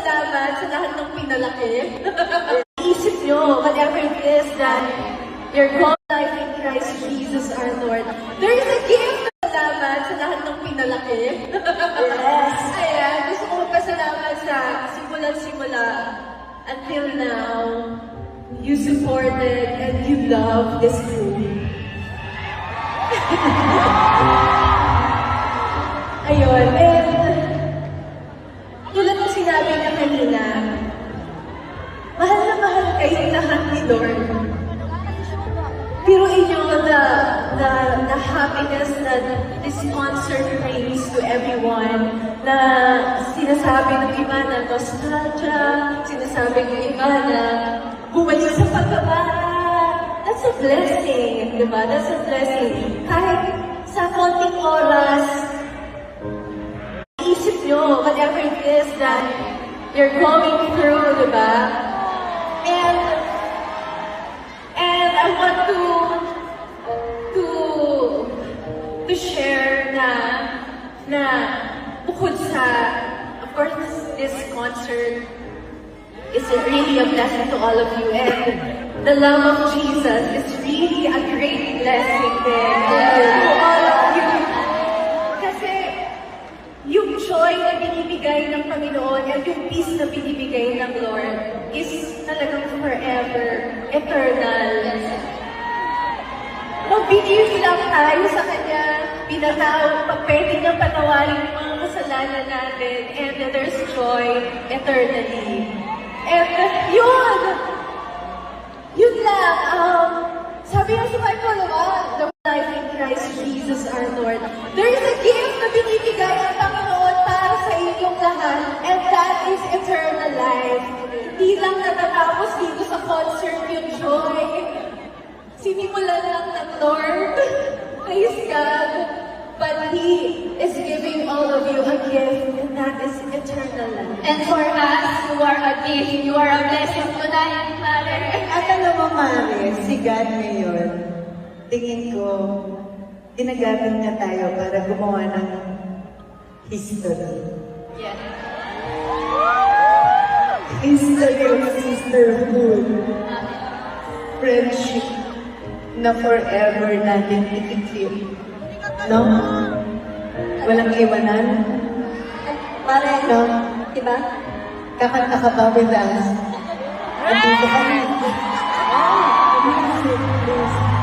pasalamat sa lahat ng pinalaki. Isip nyo, whatever it is that your God life in Christ Jesus our Lord, there is a gift. Pasalamat sa lahat ng pinalaki. Yes. Ayan, gusto ko magpasalamat sa simula until now. You supported and you love this movie. Ayun, and tulad ng sinabi niya kanina, mahal na mahal kayo lahat ni Lord. Pero inyo the happiness that this concert brings to everyone, na sinasabi ng iba na nostalgia, sinasabi ng iba na bumalik sa pagkabata. That's a blessing, di ba? That's a blessing. Kahit sa konting oras, isip nyo, whatever it is that you're going through, di ba? And I want to share na bukod sa, of course, this concert is really a blessing to all of you, and the love of Jesus is really a great blessing then to all of you. Kasi yung joy na binibigay ng Panginoon at yung peace na binibigay ng Lord is talagang forever, eternal. Mag-believe lang tayo sa Kanya, pinatawag, pwede niyang patawarin yung mga kasalanan natin, and there's joy eternally. And yun lang, sabi nga sa Bible, the life in Christ Jesus our Lord, there is a gift na binibigay ng Panginoon para sa inyong lahat, and that is eternal life. Hindi lang natatapos dito sa concert yung joy. Sinimulan lang ng Lord, praise God, but He is giving all of you a gift, and that is eternal life. And for us, you are a gift, you are a blessing tonight, Mare. At alam mo, Mare, si God ngayon, tingin ko, ginagamit niya tayo para gumawa ng history. Yes. History of sisterhood, friendship, na forever natin ikikip. No? Walang iwanan. Mare, No? diba? Kakanta ka ba with us? Andito kami. Music, please.